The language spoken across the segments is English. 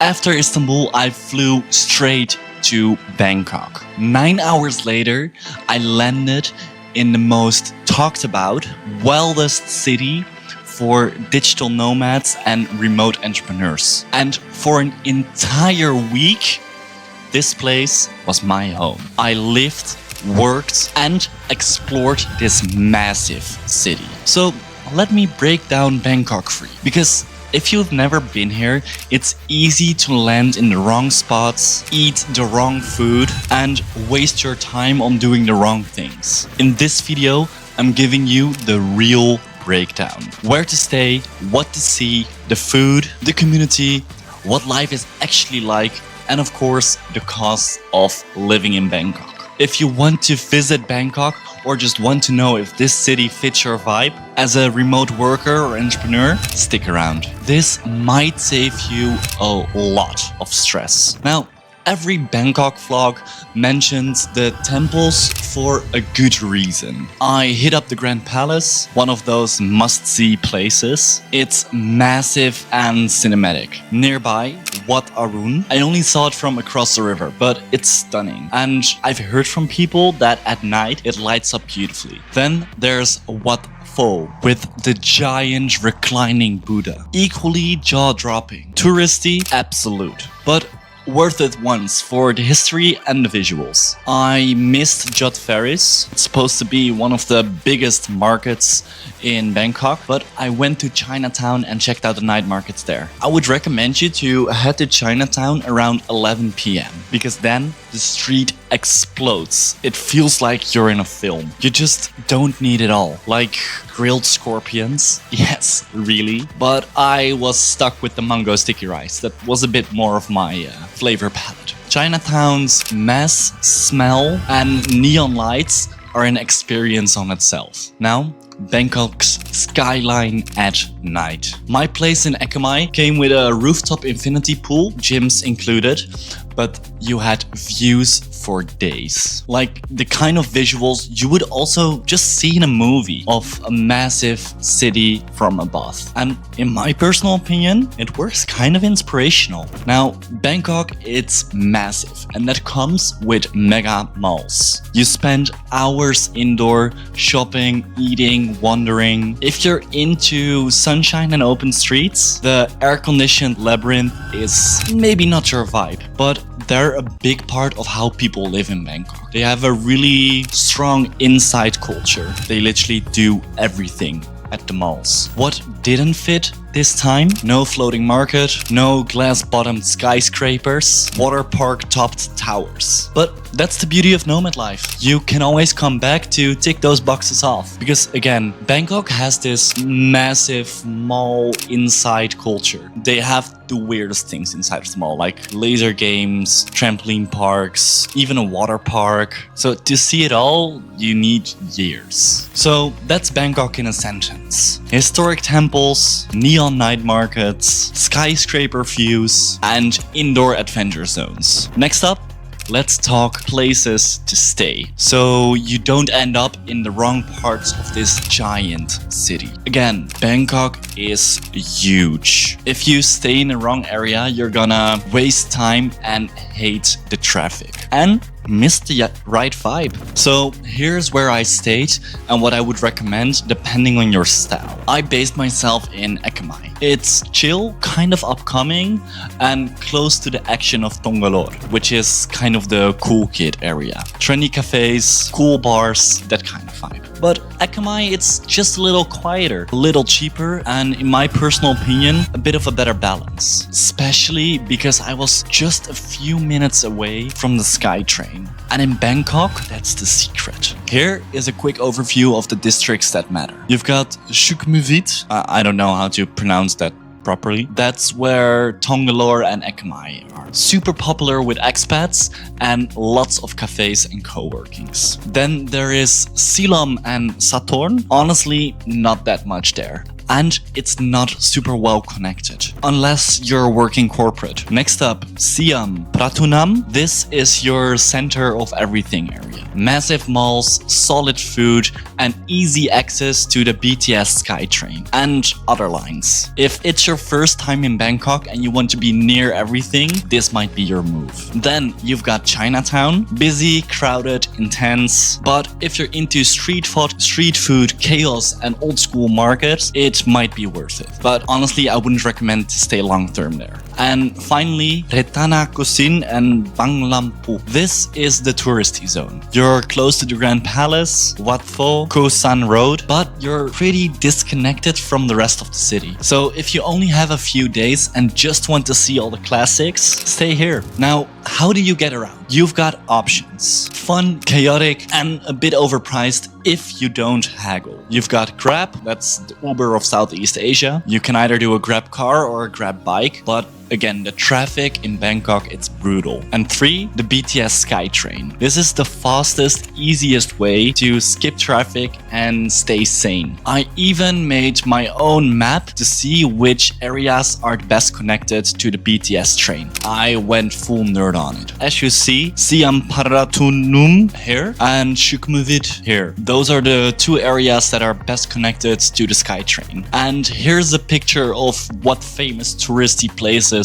After Istanbul, I flew straight to Bangkok. 9 hours later, I landed in the most talked about, wildest city for digital nomads and remote entrepreneurs. And for an entire week, this place was my home. I lived, worked, and explored this massive city. So let me break down Bangkok for you, because if you've never been here, it's easy to land in the wrong spots, eat the wrong food, and waste your time on doing the wrong things. In this video, I'm giving you the real breakdown. Where to stay, what to see, the food, the community, what life is actually like, and of course, the cost of living in Bangkok. If you want to visit Bangkok or just want to know if this city fits your vibe, as a remote worker or entrepreneur, stick around. This might save you a lot of stress. Now, every Bangkok vlog mentions the temples for a good reason. I hit up the Grand Palace, one of those must-see places. It's massive and cinematic. Nearby, Wat Arun. I only saw it from across the river, but it's stunning. And I've heard from people that at night it lights up beautifully. Then there's Wat Pho with the giant reclining Buddha. Equally jaw-dropping. Touristy, absolute. But worth it once for the history and the visuals. I missed Jot Ferries. It's supposed to be one of the biggest markets in Bangkok, but I went to Chinatown and checked out the night markets there. I would recommend you to head to Chinatown around 11 p.m. because then the street explodes. It feels like you're in a film. You just don't need it all. Like grilled scorpions. Yes, really. But I was stuck with the mango sticky rice. That was a bit more of my flavor palette. Chinatown's mess, smell, and neon lights are an experience on itself. Now, Bangkok's skyline at night. My place in Ekkamai came with a rooftop infinity pool, gyms included, but you had views for days. Like the kind of visuals you would also just see in a movie of a massive city from above. And in my personal opinion, it works kind of inspirational. Now, Bangkok, it's massive, and that comes with mega malls. You spend hours indoor shopping, eating, wandering. If you're into sunshine and open streets, the air-conditioned labyrinth is maybe not your vibe, but they're a big part of how people live in Bangkok. They have a really strong inside culture. They literally do everything at the malls. What didn't fit this time? No floating market, no glass-bottomed skyscrapers, water park-topped towers. But that's the beauty of nomad life. You can always come back to tick those boxes off. Because again, Bangkok has this massive mall inside culture. They have the weirdest things inside of the mall, like laser games, trampoline parks, even a water park. So to see it all, you need years. So that's Bangkok in a sentence. Historic temples, neon night markets, skyscraper views, and indoor adventure zones. Next up, let's talk places to stay, so you don't end up in the wrong parts of this giant city. Again, Bangkok is huge. If you stay in the wrong area, you're gonna waste time and hate the traffic. And miss the right vibe. So here's where I stayed and what I would recommend depending on your style. I based myself in Ekkamai. It's chill, kind of upcoming, and close to the action of Thonglor, which is kind of the cool kid area. Trendy cafes, cool bars, that kind of vibe. But Ekkamai, it's just a little quieter, a little cheaper, and in my personal opinion, a bit of a better balance. Especially because I was just a few minutes away from the SkyTrain. And in Bangkok, that's the secret. Here is a quick overview of the districts that matter. You've got Sukhumvit, I don't know how to pronounce that properly. That's where Thonglor and Ekkamai are. Super popular with expats and lots of cafes and co-workings. Then there is Siam and Saturn. Honestly, not that much there. and it's not super well connected unless you're working corporate. Next up, Siam, Pratunam. This is your center of everything area. Massive malls, solid food, and easy access to the BTS SkyTrain and other lines. If it's your first time in Bangkok and you want to be near everything, this might be your move. Then you've got Chinatown, busy, crowded, intense. But if you're into street food, chaos, and old school markets, it might be worth it. But honestly, I wouldn't recommend to stay long term there. And finally, Rattanakosin and Banglamphu. This is the touristy zone. You're close to the Grand Palace, Wat Pho, Koh San Road, but you're pretty disconnected from the rest of the city. So if you only have a few days and just want to see all the classics, stay here. Now, how do you get around? You've got options. Fun, chaotic, and a bit overpriced if you don't haggle. You've got Grab, that's the Uber of Southeast Asia. You can either do a Grab car or a Grab bike, but again, the traffic in Bangkok, it's brutal. And 3, the BTS SkyTrain. This is the fastest, easiest way to skip traffic and stay sane. I even made my own map to see which areas are best connected to the BTS train. I went full nerd on it. As you see, Siam Pratunam here and Sukhumvit here. Those are the 2 areas that are best connected to the SkyTrain. And here's a picture of what famous touristy places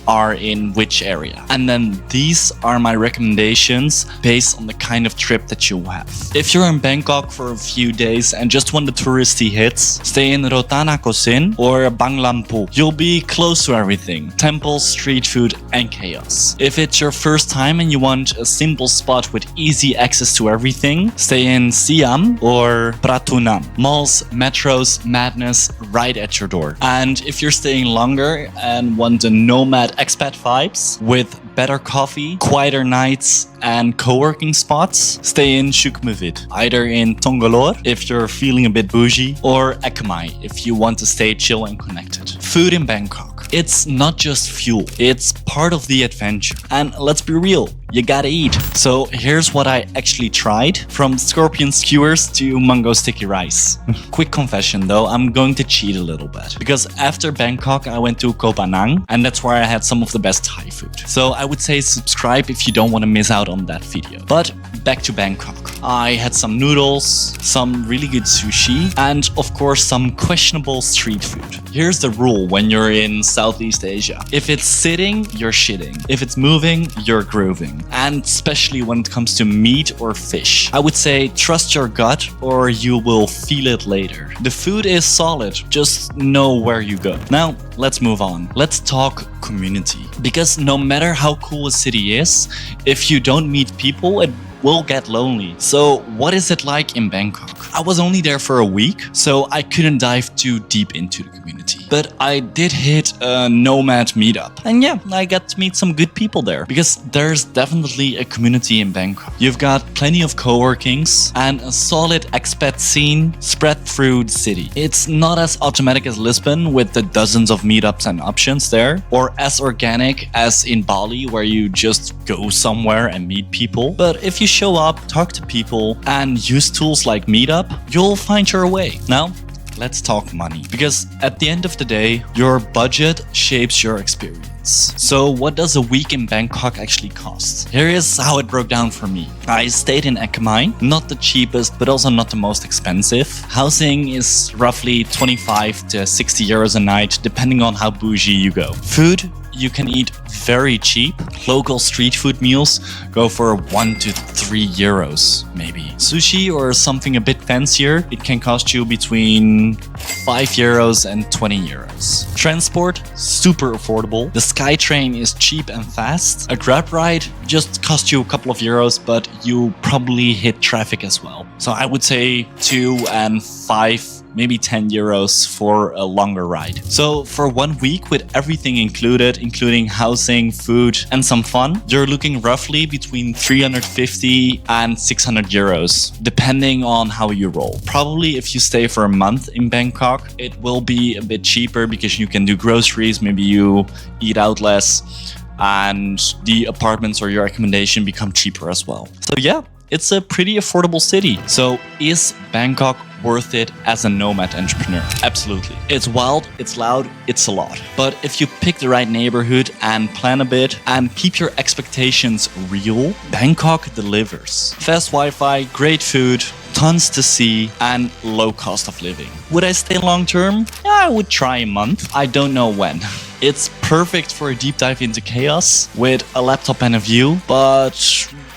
are in which area. And then these are my recommendations based on the kind of trip that you have. If you're in Bangkok for a few days and just want the touristy hits, stay in Rattanakosin or Banglamphu. You'll be close to everything. Temples, street food, and chaos. If it's your first time and you want a simple spot with easy access to everything, stay in Siam or Pratunam. Malls, metros, madness right at your door. And if you're staying longer and want the Nomad expat vibes with better coffee, quieter nights, and co-working spots, stay in Sukhumvit, either in Thonglor if you're feeling a bit bougie, or Ekkamai if you want to stay chill and connected. Food in Bangkok. It's not just fuel, it's part of the adventure. And let's be real, you gotta eat. So here's what I actually tried, from scorpion skewers to mango sticky rice. Quick confession though, I'm going to cheat a little bit, because after Bangkok I went to Koh Phangan, and that's where I had some of the best Thai food. So I would say subscribe if you don't want to miss out on that video. But back to Bangkok. I had some noodles, some really good sushi, and of course some questionable street food. Here's the rule when you're in Southeast Asia. If it's sitting, you're shitting. If it's moving, you're grooving. And especially when it comes to meat or fish. I would say trust your gut or you will feel it later. The food is solid, just know where you go. Now, let's move on. Let's talk community. Because no matter how cool a city is, if you don't meet people, it will get lonely. So what is it like in Bangkok? I was only there for a week, so I couldn't dive too deep into the community. But I did hit a Nomad meetup. And yeah, I got to meet some good people there, because there's definitely a community in Bangkok. You've got plenty of co-workings and a solid expat scene spread through the city. It's not as automatic as Lisbon with the dozens of meetups and options there, or as organic as in Bali where you just go somewhere and meet people. But if you show up, talk to people, and use tools like Meetup, you'll find your way. Now, let's talk money. Because at the end of the day, your budget shapes your experience. So what does a week in Bangkok actually cost? Here is how it broke down for me. I stayed in Ekkamai, not the cheapest, but also not the most expensive. Housing is roughly 25 to 60 euros a night, depending on how bougie you go. Food, you can eat very cheap. Local street food meals go for 1 to 3 euros, maybe. Sushi or something a bit fancier, it can cost you between 5 euros and 20 euros. Transport, super affordable. The SkyTrain is cheap and fast. A Grab ride just costs you a couple of euros, but you probably hit traffic as well. So I would say 2 and 5, maybe 10 euros for a longer ride. So for 1 week with everything included, including housing, food, and some fun, you're looking roughly between 350 and 600 euros, depending on how you roll. Probably if you stay for a month in Bangkok, it will be a bit cheaper because you can do groceries, maybe you eat out less, and the apartments or your accommodation become cheaper as well. So yeah, it's a pretty affordable city. So is Bangkok worth it as a nomad entrepreneur. Absolutely. It's wild, it's loud, it's a lot. But if you pick the right neighborhood and plan a bit and keep your expectations real, Bangkok delivers. Fast Wi-Fi, great food, tons to see, and low cost of living. Would I stay long term? Yeah, I would try a month. I don't know when. It's perfect for a deep dive into chaos with a laptop and a view, but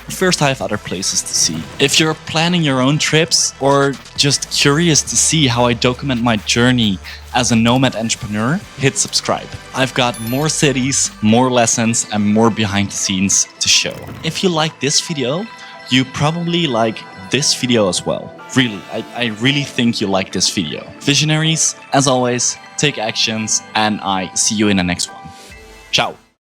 first I have other places to see. If you're planning your own trips or just curious to see how I document my journey as a nomad entrepreneur, hit subscribe. I've got more cities, more lessons, and more behind the scenes to show. If you like this video, you probably like this video as well. Really, I really think you like this video. Visionaries, as always, take actions, and I see you in the next one. Ciao.